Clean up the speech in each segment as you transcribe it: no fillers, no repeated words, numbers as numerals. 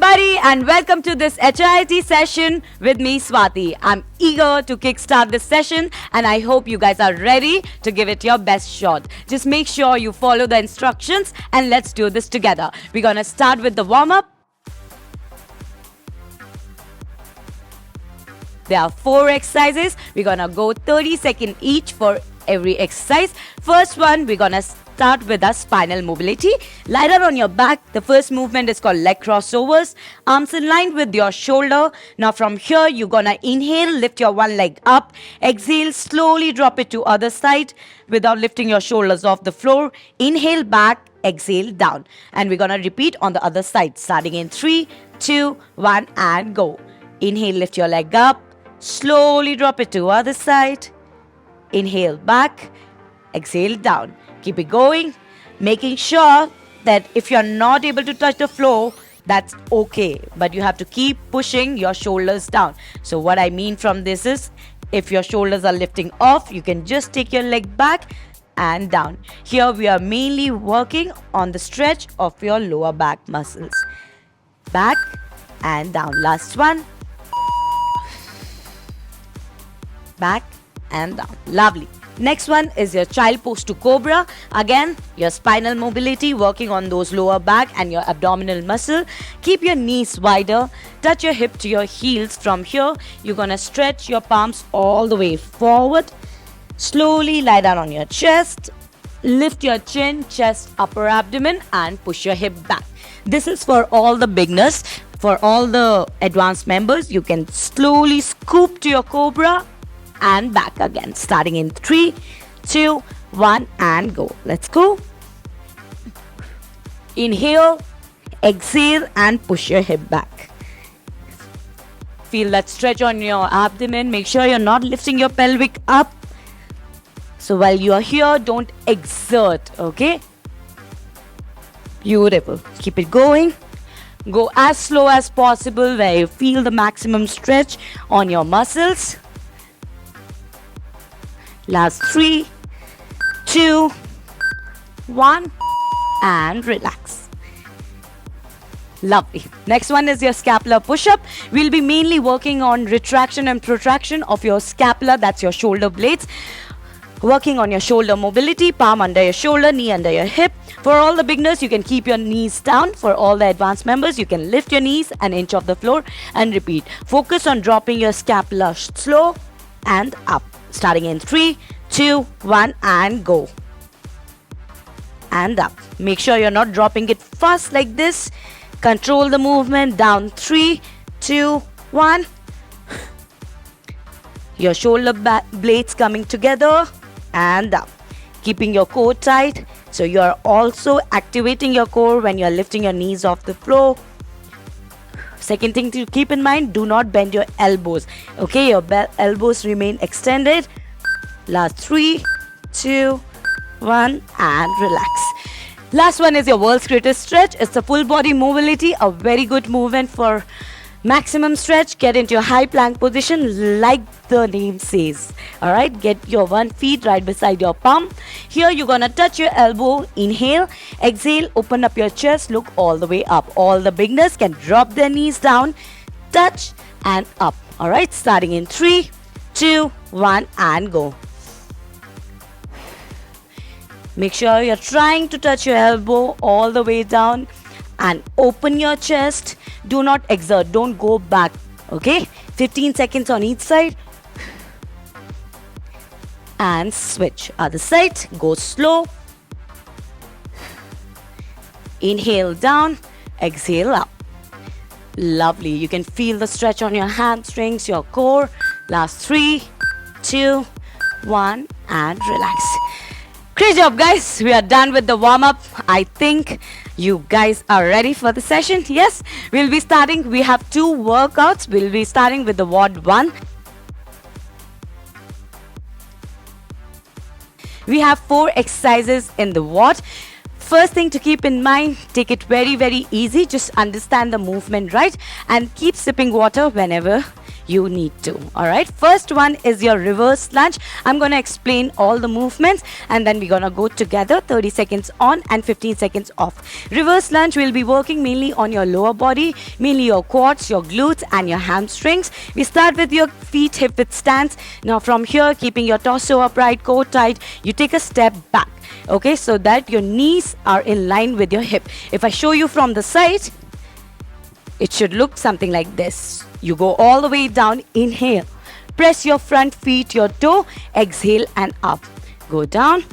everybody, and welcome to this HIIT session with me, Swati. I'm eager to kickstart this session, and I hope you guys are ready to give it your best shot. Just make sure you follow the instructions, and let's do this together. We're gonna start with the warm-up. There are 4 exercises. We're gonna go 30 seconds each for every exercise. First one, we're gonna start with our spinal mobility. Lie down on your back. The first movement is called leg crossovers. Arms in line with your shoulder. Now from here, you're gonna inhale, lift your one leg up. Exhale, slowly drop it to other side without lifting your shoulders off the floor. Inhale back, exhale down. And we're gonna repeat on the other side, starting in 3, 2, 1, and go. Inhale, lift your leg up. Slowly drop it to other side. Inhale back, exhale down. Keep it going, making sure that if you're not able to touch the floor, that's okay. But you have to keep pushing your shoulders down. So what I mean from this is, if your shoulders are lifting off, you can just take your leg back and down. Here we are mainly working on the stretch of your lower back muscles. Back and down. Last one. Back and down. Lovely. Next one is your child pose to cobra. Again, your spinal mobility, working on those lower back and your abdominal muscle. Keep your knees wider. Touch your hip to your heels. From here, you're gonna stretch your palms all the way forward. Slowly lie down on your chest. Lift your chin, chest, upper abdomen, and push your hip back. This is for all the beginners. For all the advanced members, you can slowly scoop to your cobra and back again, starting in 3, 2, 1, and go. Let's go. Inhale, exhale, and push your hip back. Feel that stretch on your abdomen. Make sure you're not lifting your pelvic up. So while you are here, don't exert, okay? Beautiful. Keep it going. Go as slow as possible where you feel the maximum stretch on your muscles. Last 3, 2, 1, and relax. Lovely. Next one is your scapular push-up. We'll be mainly working on retraction and protraction of your scapula, that's your shoulder blades. Working on your shoulder mobility, palm under your shoulder, knee under your hip. For all the beginners, you can keep your knees down. For all the advanced members, you can lift your knees an inch off the floor and repeat. Focus on dropping your scapula slow and up. Starting in 3, 2, 1, and go. And up. Make sure you're not dropping it fast like this. Control the movement. Down 3, 2, 1. Your shoulder blades coming together and up. Keeping your core tight. So you're also activating your core when you're lifting your knees off the floor. Second thing to keep in mind, do not bend your elbows. Okay, your elbows remain extended. Last 3, 2, 1, and relax. Last one is your world's greatest stretch. It's a full body mobility, a very good movement for maximum stretch. Get into your high plank position like the name says. Alright, get your one feet right beside your palm. Here you're gonna touch your elbow. Inhale, exhale, open up your chest, look all the way up. All the beginners can drop their knees down, touch and up. Alright, starting in 3, 2, 1, and go. Make sure you're trying to touch your elbow all the way down and open your chest. Do not exert, don't go back. Okay, 15 seconds on each side. And switch. Other side, go slow. Inhale down, exhale up. Lovely. You can feel the stretch on your hamstrings, your core. Last 3, 2, 1, and relax. Great job, guys. We are done with the warm-up. I think you guys are ready for the session. Yes, we'll be starting. We have 2 workouts. We'll be starting with the WOD 1. We have 4 exercises in the WOD. First thing to keep in mind, take it very, very easy. Just understand the movement, right? And keep sipping water whenever you need to. All right, first one is your reverse lunge. I'm going to explain all the movements and then we're going to go together. 30 seconds on and 15 seconds off. Reverse lunge will be working mainly on your lower body, mainly your quads, your glutes and your hamstrings. We start with your feet hip width stance. Now from here, keeping your torso upright, core tight, you take a step back, okay, so that your knees are in line with your hip. If I show you from the side, it should look something like this. You go all the way down, inhale, press your front feet, your toe, exhale and up. Go down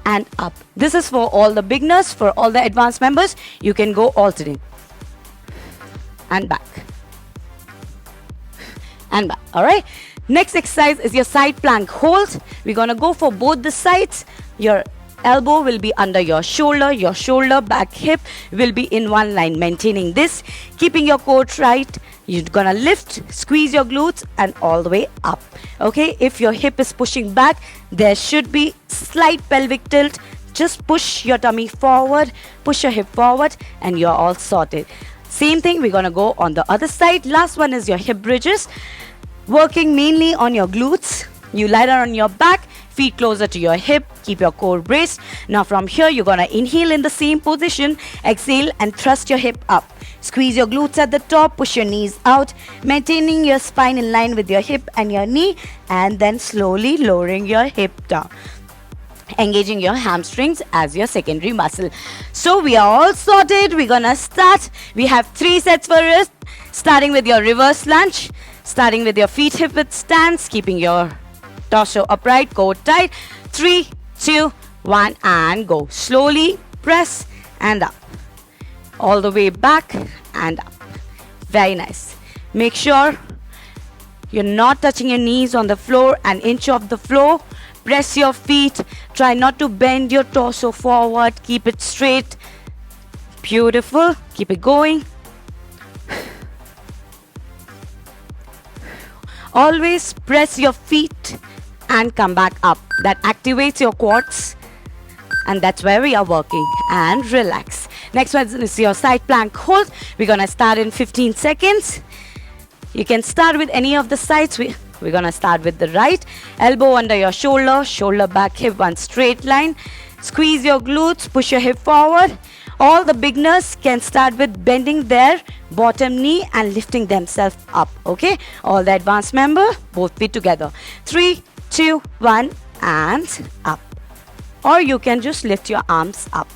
and up. This is for all the beginners. For all the advanced members, you can go alternate. And back. And back. Alright. Next exercise is your side plank hold. We're gonna go for both the sides. Your elbow will be under your shoulder, back hip will be in one line, maintaining this, keeping your core tight. You're gonna lift, squeeze your glutes and all the way up. Okay, if your hip is pushing back, there should be slight pelvic tilt. Just push your tummy forward, push your hip forward and you're all sorted. Same thing, we're gonna go on the other side. Last one is your hip bridges, working mainly on your glutes. You lie down on your back, feet closer to your hip, keep your core braced. Now from here, you're gonna inhale in the same position, exhale and thrust your hip up. Squeeze your glutes at the top, push your knees out, maintaining your spine in line with your hip and your knee, and then slowly lowering your hip down. Engaging your hamstrings as your secondary muscle. So we are all sorted. We're gonna start. We have 3 sets for us, starting with your reverse lunge, starting with your feet hip width stance, keeping your torso upright, core tight. 3, 2, 1 and go. Slowly press and up. All the way back and up. Very nice. Make sure you're not touching your knees on the floor, an inch off the floor. Press your feet. Try not to bend your torso forward. Keep it straight. Beautiful. Keep it going. Always press your feet and come back up. That activates your quads and that's where we are working. And relax. Next one is your side plank hold. We're gonna start in 15 seconds. You can start with any of the sides. We're gonna start with the right. Elbow under your shoulder, back hip, one straight line. Squeeze your glutes, push your hip forward. All the beginners can start with bending their bottom knee and lifting themselves up, okay? All the advanced member, both feet together. 3, 2, 1 and up. Or you can just lift your arms up.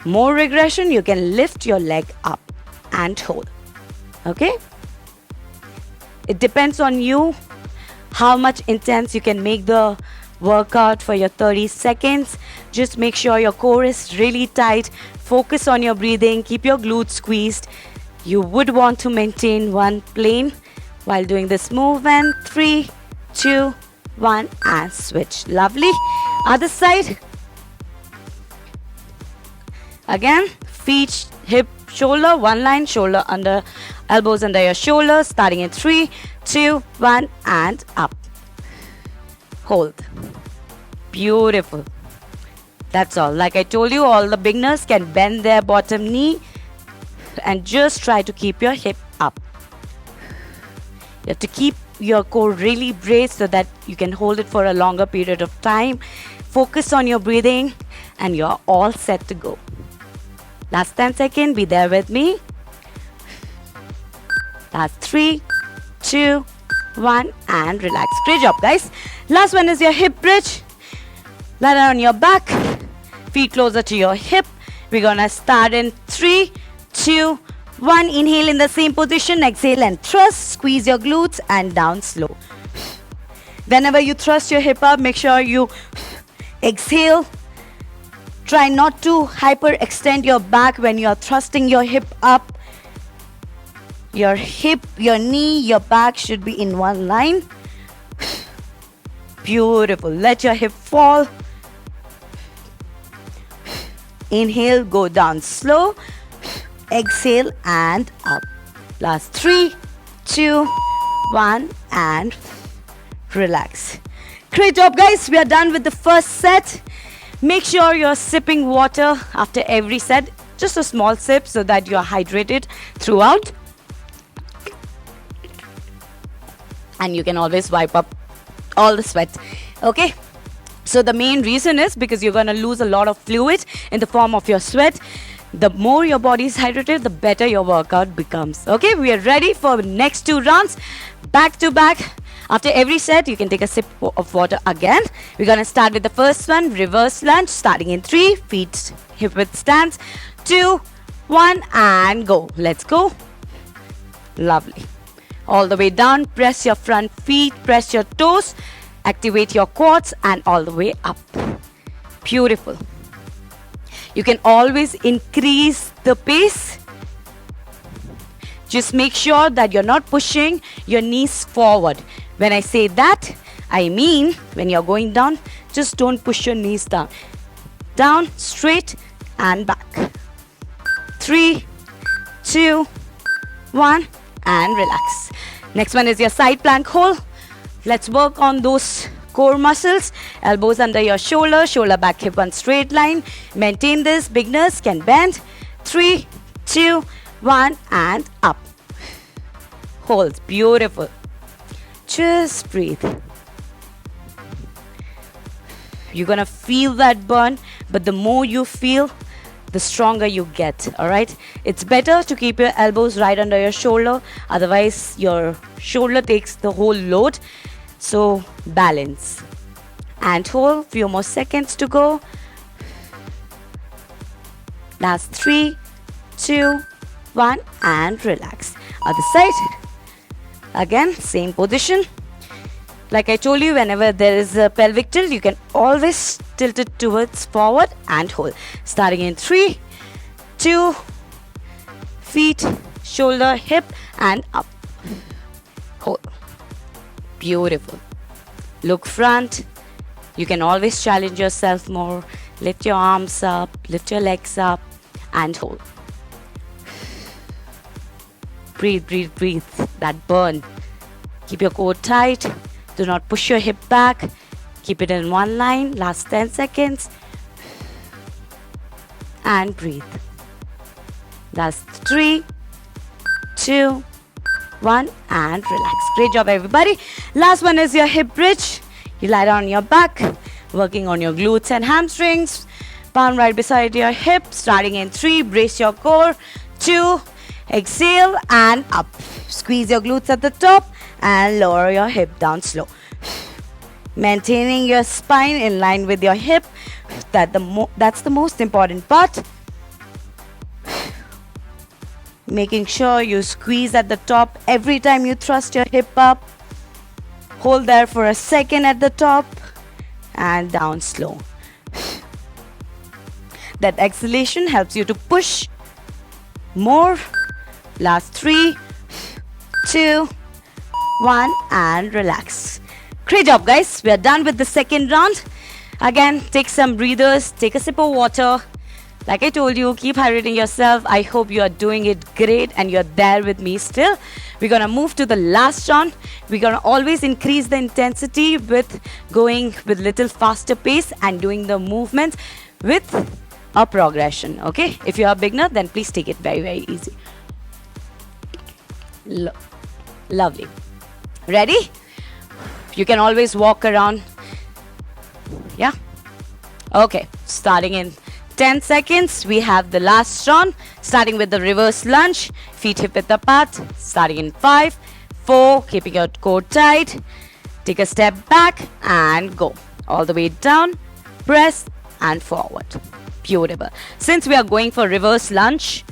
More regression, you can lift your leg up and hold, okay? It depends on you how much intense you can make the workout for your 30 seconds. Just make sure your core is really tight. Focus on your breathing. Keep your glutes squeezed. You would want to maintain one plane while doing this movement. 3, 2, 1 and switch. Lovely. Other side. Again, feet, hip, shoulder, one line, shoulder under, elbows under your shoulders, starting in 3, 2, 1 and up. Hold. Beautiful. That's all. Like I told you, all the beginners can bend their bottom knee and just try to keep your hip up. You have to keep your core really braced so that you can hold it for a longer period of time. Focus on your breathing and you're all set to go. Last 10 seconds, be there with me. Last 3, 2, 1 and relax. Great job, guys. Last one is your hip bridge. Lie down on your back, feet closer to your hip. We're gonna start in 3, 2, 1. Inhale in the same position, exhale and thrust. Squeeze your glutes and down slow. Whenever you thrust your hip up, make sure you exhale. Try not to hyperextend your back when you are thrusting your hip up. Your hip, your knee, your back should be in one line. Beautiful. Let your hip fall. Inhale, go down slow. Exhale and up. Last 3, 2, 1 and relax. Great job, guys. We are done with the first set. Make sure you're sipping water after every set. Just a small sip so that you're hydrated throughout. and you can always wipe up all the sweat. Okay, so the main reason is because you're going to lose a lot of fluid in the form of your sweat. The more your body is hydrated, the better your workout becomes. Okay, we are ready for the next 2 rounds, back to back. After every set, you can take a sip of water again. We're going to start with the first one, reverse lunge, starting in 3, feet hip width stance, 2, 1, and go. Let's go. Lovely. All the way down, press your front feet, press your toes, activate your quads, and all the way up. Beautiful. You can always increase the pace. Just make sure that you're not pushing your knees forward. When I say that, I mean when you're going down, just don't push your knees down. Down, straight, and back. 3, 2, 1, and relax. Next one is your side plank hold. Let's work on those core muscles. Elbows under your shoulder, shoulder back, hip on straight line. Maintain this. Beginners can bend. 3, 2, 1, and up. Hold. Beautiful. Just breathe. You're gonna feel that burn, but the more you feel, the stronger you get. All right, it's better to keep your elbows right under your shoulder, otherwise your shoulder takes the whole load. So balance and hold. Few more seconds to go. Last 3, 2, 1, and relax. Other side. Again, same position. Like I told you, whenever there is a pelvic tilt, you can always tilt it towards forward and hold. Starting in 3, 2, feet, shoulder, hip, and up. Hold. Beautiful. Look front. You can always challenge yourself more. Lift your arms up, lift your legs up, and hold. Breathe, breathe, breathe. That burn. Keep your core tight. Do not push your hip back. Keep it in one line. Last 10 seconds. And breathe. That's 3, 2, 1, and relax. Great job, everybody. Last one is your hip bridge. You lie down on your back, working on your glutes and hamstrings. Palm right beside your hip. Starting in 3, brace your core. 2, exhale and up. Squeeze your glutes at the top and lower your hip down slow. Maintaining your spine in line with your hip. That's the most important part. Making sure you squeeze at the top every time you thrust your hip up. Hold there for a second at the top and down slow. That exhalation helps you to push more. Last 3, 2, 1, and relax. Great job, guys. We are done with the second round. Again, take some breathers, take a sip of water. Like I told you, keep hydrating yourself. I hope you are doing it great and you're there with me still. We're going to move to the last round. We're going to always increase the intensity with going with little faster pace and doing the movements with a progression. Okay? If you're a beginner, then please take it very, very easy. Lovely. Ready? You can always walk around. Yeah? Okay. Starting in 10 seconds, we have the last round. Starting with the reverse lunge. Feet hip width apart. Starting in 5, 4. Keeping your core tight. Take a step back and go. All the way down. Press and forward. Beautiful. Since we are going for reverse lunge,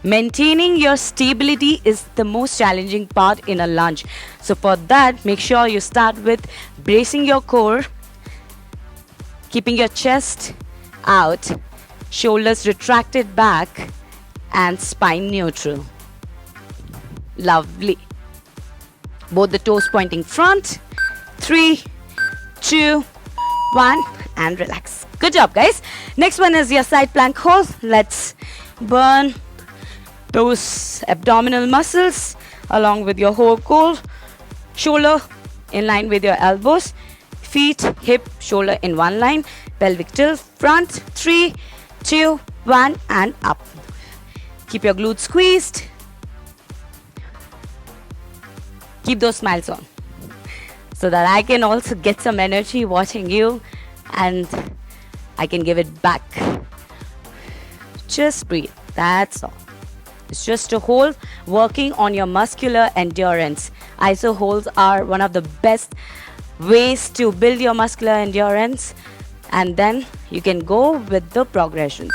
maintaining your stability is the most challenging part in a lunge. So for that, make sure you start with bracing your core, keeping your chest out, shoulders retracted back, and spine neutral. Lovely. Both the toes pointing front. 3, 2, 1, and relax. Good job, guys. Next one is your side plank hold. Let's burn those abdominal muscles along with your whole core. Shoulder in line with your elbows. Feet, hip, shoulder in one line. Pelvic tilt, front. 3, 2, 1, and up. Keep your glutes squeezed. Keep those smiles on so that I can also get some energy watching you and I can give it back. Just breathe. That's all. It's just a hold, working on your muscular endurance. ISO holds are one of the best ways to build your muscular endurance, and then you can go with the progressions.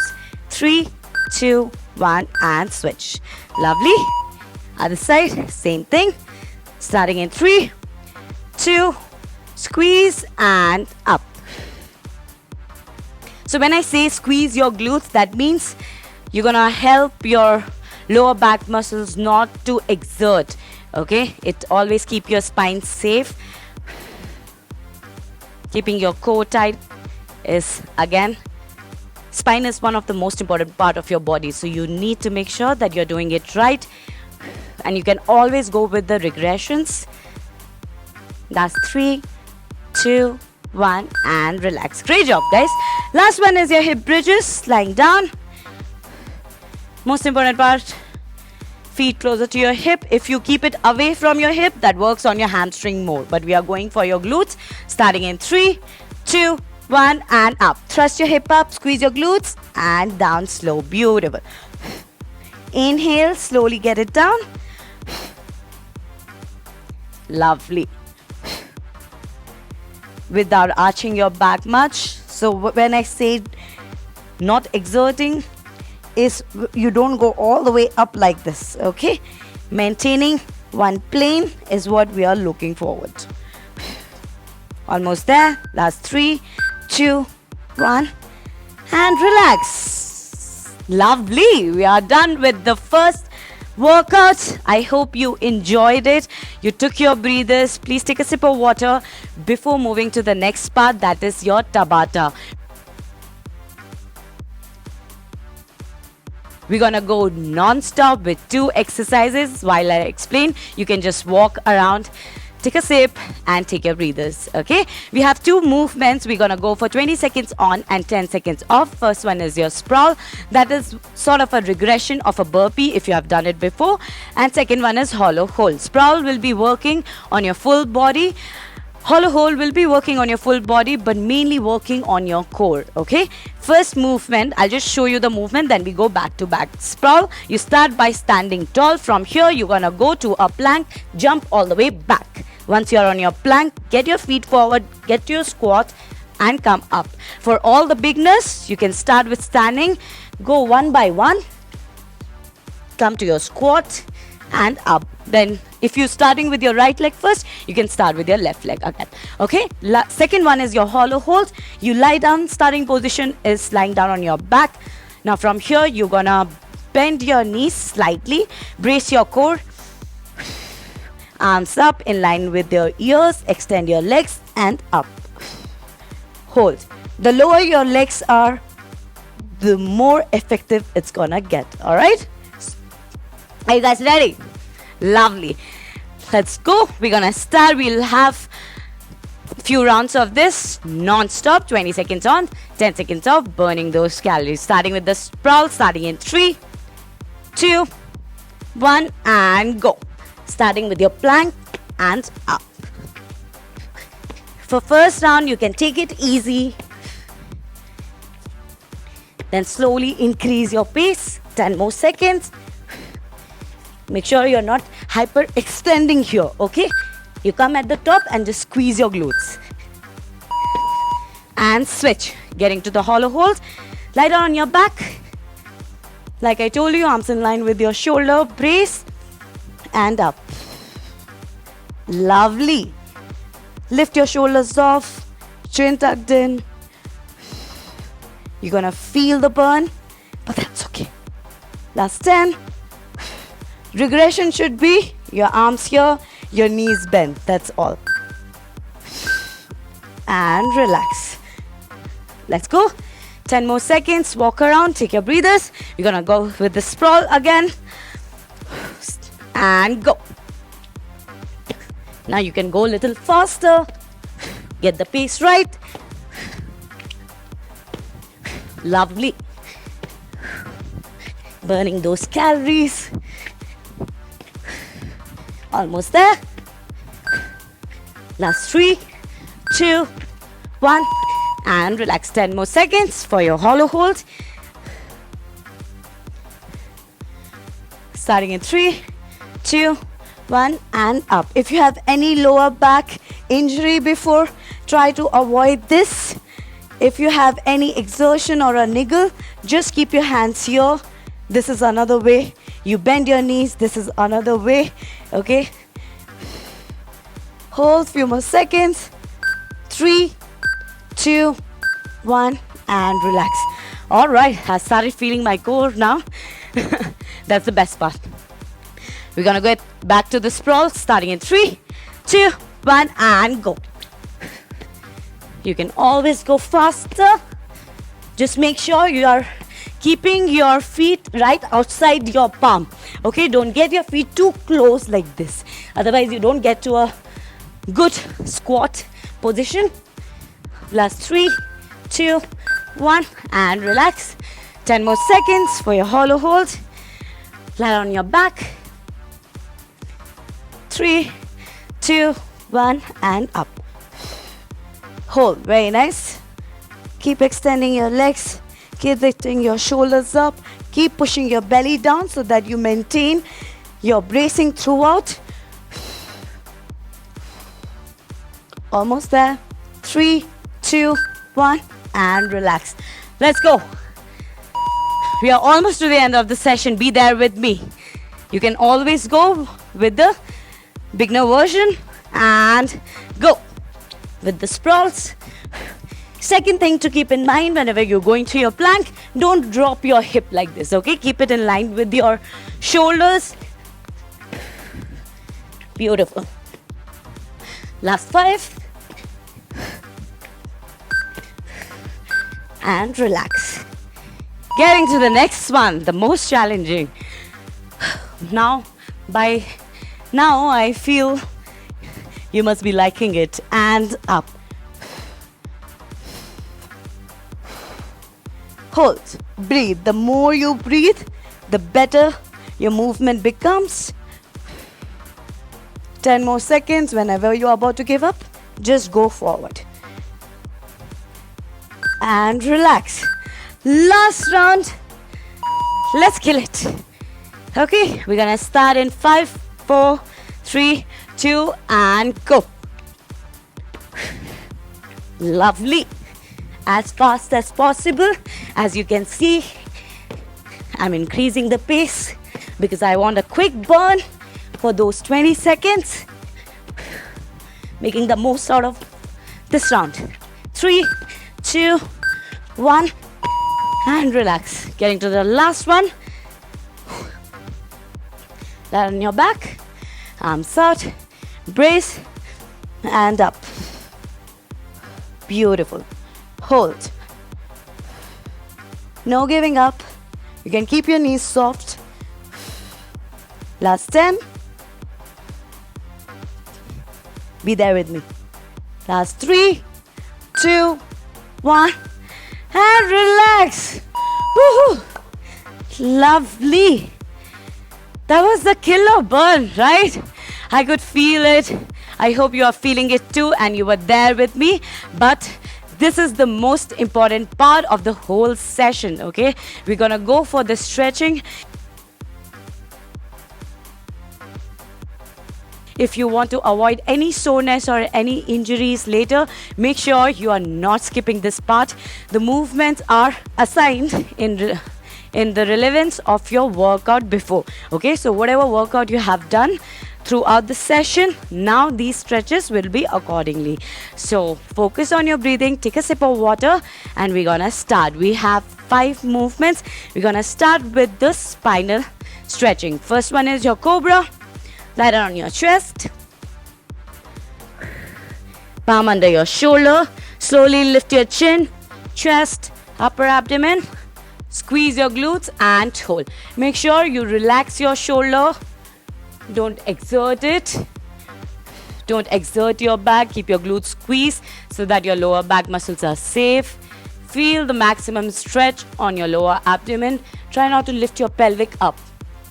3, 2, 1 and switch. Lovely. Other side, same thing. Starting in 3, 2, squeeze and up. So when I say squeeze your glutes, that means you're gonna help your lower back muscles not to exert. Okay, it always keep your spine safe. Keeping your core tight is, again, spine is one of the most important part of your body, so you need to make sure that you're doing it right, and you can always go with the regressions. That's 3, 2, 1 and relax. Great job, guys. Last one is your hip bridges, lying down. Most important part, feet closer to your hip. If you keep it away from your hip, that works on your hamstring more. But we are going for your glutes. Starting in 3, 2, 1 and up. Thrust your hip up, squeeze your glutes and down slow. Beautiful. Inhale, slowly get it down. Lovely. Without arching your back much. So when I say not exerting, is you don't go all the way up like this, okay? Maintaining one plane is what we are looking forward. Almost there. Last 3, 2, 1 and relax. Lovely. We are done with the first workout. I hope you enjoyed it. You took your breathers. Please take a sip of water before moving to the next part, that is your Tabata. We're gonna go non-stop with 2 exercises. While I explain, you can just walk around, take a sip and take your breathers, okay? We have 2 movements. We're gonna go for 20 seconds on and 10 seconds off. First one is your sprawl. That is sort of a regression of a burpee if you have done it before. And second one is hollow hold. Sprawl will be working on your full body. Hollow hold will be working on your full body, but mainly working on your core, okay? First movement, I'll just show you the movement, then we go back to back. Sprawl, you start by standing tall. From here, you're gonna go to a plank, jump all the way back. Once you're on your plank, get your feet forward, get to your squat and come up. For all the beginners, you can start with standing, go one by one, come to your squat and up. Then if you're starting with your right leg first, you can start with your left leg again, okay? Second one is your hollow hold. You lie down, starting position is lying down on your back. Now from here, you're gonna bend your knees slightly, brace your core, arms up in line with your ears, extend your legs and up. Hold. The lower your legs are, the more effective it's gonna get, all right? Are you guys ready? Lovely. Let's go. We're gonna start. We'll have a few rounds of this non-stop. 20 seconds on, 10 seconds off, burning those calories. Starting with the sprawl, starting in 3, 2, 1 and go. Starting with your plank and up. For first round, you can take it easy. Then slowly increase your pace. 10 more seconds. Make sure you're not hyperextending here, okay? You come at the top and just squeeze your glutes. And switch. Getting to the hollow hold. Lie down on your back. Like I told you, arms in line with your shoulder. Brace. And up. Lovely. Lift your shoulders off. Chin tucked in. You're gonna feel the burn, but that's okay. Last 10. Regression should be your arms here, your knees bent. That's all. And relax. Let's go. 10 more seconds. Walk around. Take your breathers. We're going to go with the sprawl again. And go. Now you can go a little faster. Get the pace right. Lovely. Burning those calories. Almost there. Last 3, 2, 1, and relax. 10 more seconds for your hollow hold. Starting in 3, 2, 1, and up. If you have any lower back injury before, try to avoid this. If you have any exertion or a niggle, just keep your hands here. This is another way. You bend your knees. This is another way. Okay. Hold few more seconds. 3, 2, 1, and relax. All right, I started feeling my core now. That's the best part. We're gonna get back to the sprawl, starting in 3, 2, 1, and go. You can always go faster. Just make sure you are keeping your feet right outside your palm. Okay, don't get your feet too close like this. Otherwise, you don't get to a good squat position. Last 3, 2, 1, and relax. 10 more seconds for your hollow hold. Lie on your back. 3, 2, 1, and up. Hold, very nice. Keep extending your legs. Keep lifting your shoulders up. Keep pushing your belly down so that you maintain your bracing throughout. Almost there. 3, 2, 1, and relax. Let's go. We are almost to the end of the session. Be there with me. You can always go with the beginner version and go with the sprawls. Second thing to keep in mind whenever you're going to your plank, don't drop your hip like this, okay? Keep it in line with your shoulders. Beautiful. Last 5. And relax. Getting to the next one, the most challenging. Now I feel you must be liking it. And up. Hold. Breathe. The more you breathe, the better your movement becomes. 10 more seconds. Whenever you're about to give up, just go forward. And relax. Last round. Let's kill it. Okay, we're gonna start in 5, 4, 3, 2, and go. Lovely. As fast as possible. As you can see, I'm increasing the pace because I want a quick burn for those 20 seconds. Making the most out of this round. 3, 2, 1, and relax. Getting to the last one. Lie on your back, arms out, brace, and up. Beautiful. Hold. No giving up. You can keep your knees soft. Last 10. Be there with me. Last 3, 2, 1, and relax. Woohoo! Lovely. That was the killer burn, right? I could feel it. I hope you are feeling it too and you were there with me. But this is the most important part of the whole session, okay? We're gonna go for the stretching. If you want to avoid any soreness or any injuries later, make sure you are not skipping this part. The movements are assigned in the relevance of your workout before. Okay, so whatever workout you have done throughout the session, now these stretches will be accordingly. So focus on your breathing, take a sip of water, and we're gonna start. We have 5 movements. We're gonna start with the spinal stretching. First one is your cobra. Lie down on your chest. Palm under your shoulder. Slowly lift your chin, chest, upper abdomen. Squeeze your glutes and hold. Make sure you relax your shoulder. Don't exert it. Don't exert your back. Keep your glutes squeezed so that your lower back muscles are safe. Feel the maximum stretch on your lower abdomen. Try not to lift your pelvic up.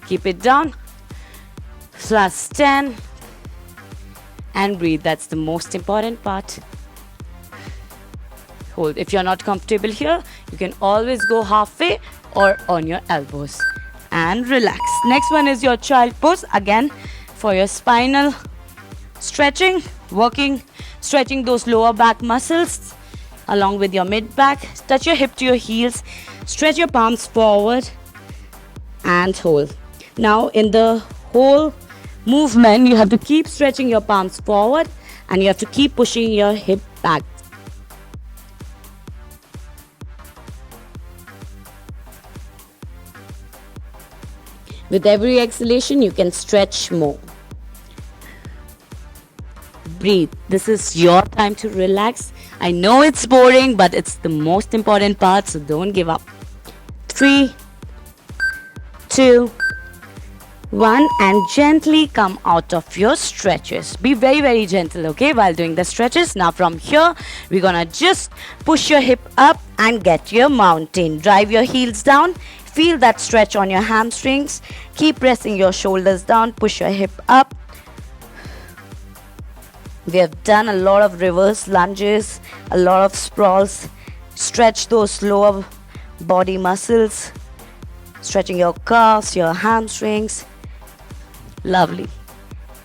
Keep it down. Last 10. and breathe. That's the most important part. Hold. If you're not comfortable here, you can always go halfway or on your elbows and relax. Next one is your child pose. Again, for your spinal stretching, stretching those lower back muscles along with your mid back. Touch your hip to your heels, stretch your palms forward and hold. Now in the whole movement, you have to keep stretching your palms forward and you have to keep pushing your hip back. With every exhalation, you can stretch more. Breathe. This is your time to relax. I know it's boring, but it's the most important part, so don't give up. 3, 2, 1, and gently come out of your stretches. Be very, very gentle, okay, while doing the stretches. Now from here, we're gonna just push your hip up and get your mountain. Drive your heels down. Feel that stretch on your hamstrings. Keep pressing your shoulders down. Push your hip up. We have done a lot of reverse lunges, a lot of sprawls. Stretch those lower body muscles. Stretching your calves, your hamstrings. Lovely.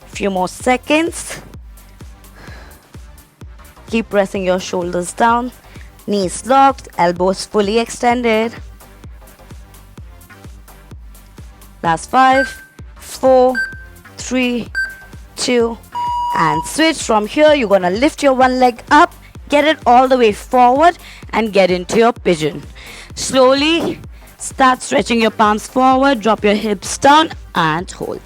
Few more seconds. Keep pressing your shoulders down. Knees locked, elbows fully extended. Last 5, 4, 3, 2, and switch. From here, you're gonna lift your one leg up, get it all the way forward, and get into your pigeon. Slowly start stretching your palms forward, drop your hips down, and hold.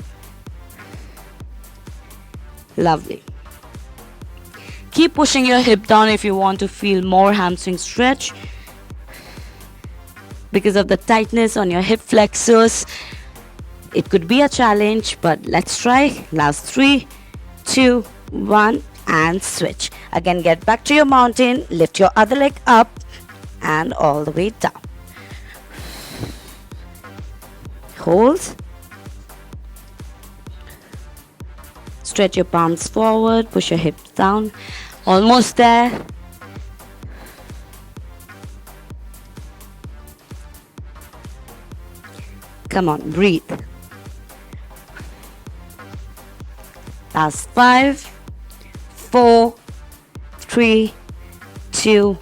Lovely. Keep pushing your hip down if you want to feel more hamstring stretch. Because of the tightness on your hip flexors, it could be a challenge, but let's try. Last 3, 2, 1, and switch. Again, get back to your mountain, lift your other leg up, and all the way down. Hold. Stretch your palms forward, push your hips down. Almost there. Come on, breathe. Last 5, 4, 3, 2,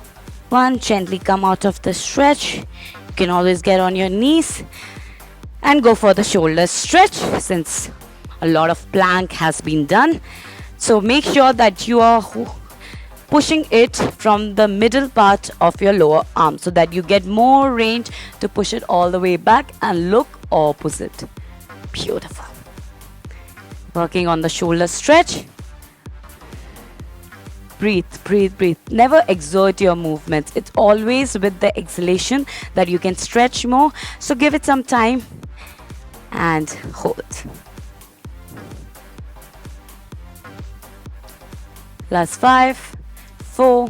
1. Gently come out of the stretch. You can always get on your knees and go for the shoulder stretch since a lot of plank has been done. So make sure that you are pushing it from the middle part of your lower arm so that you get more range to push it all the way back and look opposite. Beautiful. Working on the shoulder stretch. Breathe, breathe, breathe. Never exert your movements. It's always with the exhalation that you can stretch more. So give it some time and hold. Last 5, 4,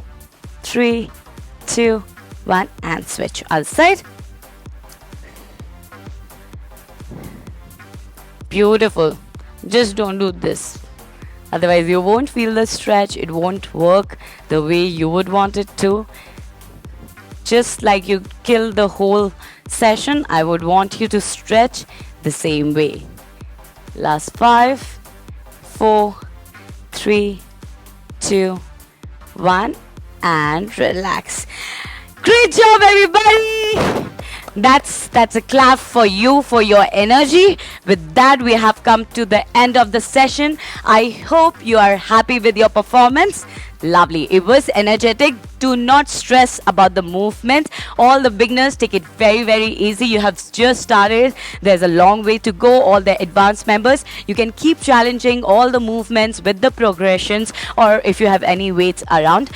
3, 2, 1, and switch. Other side. Beautiful. Just don't do this. Otherwise, you won't feel the stretch. It won't work the way you would want it to. Just like you kill the whole session, I would want you to stretch the same way. Last 5, 4, 3, 2, 1, and relax. Great job, everybody! That's a clap for you, for your energy. With that, we have come to the end of the session. I hope you are happy with your performance. Lovely. It was energetic. Do not stress about the movement. All the beginners, take it very, very easy. You have just started. There's a long way to go. All the advanced members, you can keep challenging all the movements with the progressions, or if you have any weights around.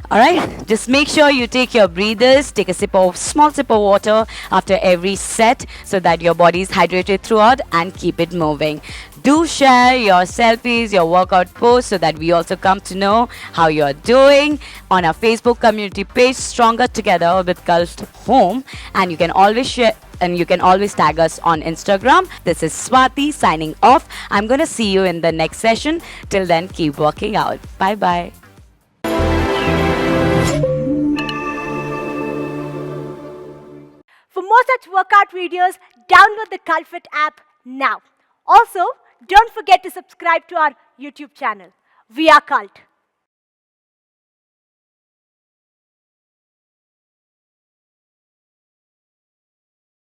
Alright, just make sure you take your breathers, take a small sip of water after every set so that your body is hydrated throughout, and keep it moving. Do share your selfies, your workout posts so that we also come to know how you're doing on our Facebook community page, Stronger Together with Cult Home. And you can always and you can always tag us on Instagram. This is Swati signing off. I'm going to see you in the next session. Till then, keep working out. Bye bye. For more such workout videos, download the cultfit app now. Also, don't forget to subscribe to our YouTube channel. We are Cult.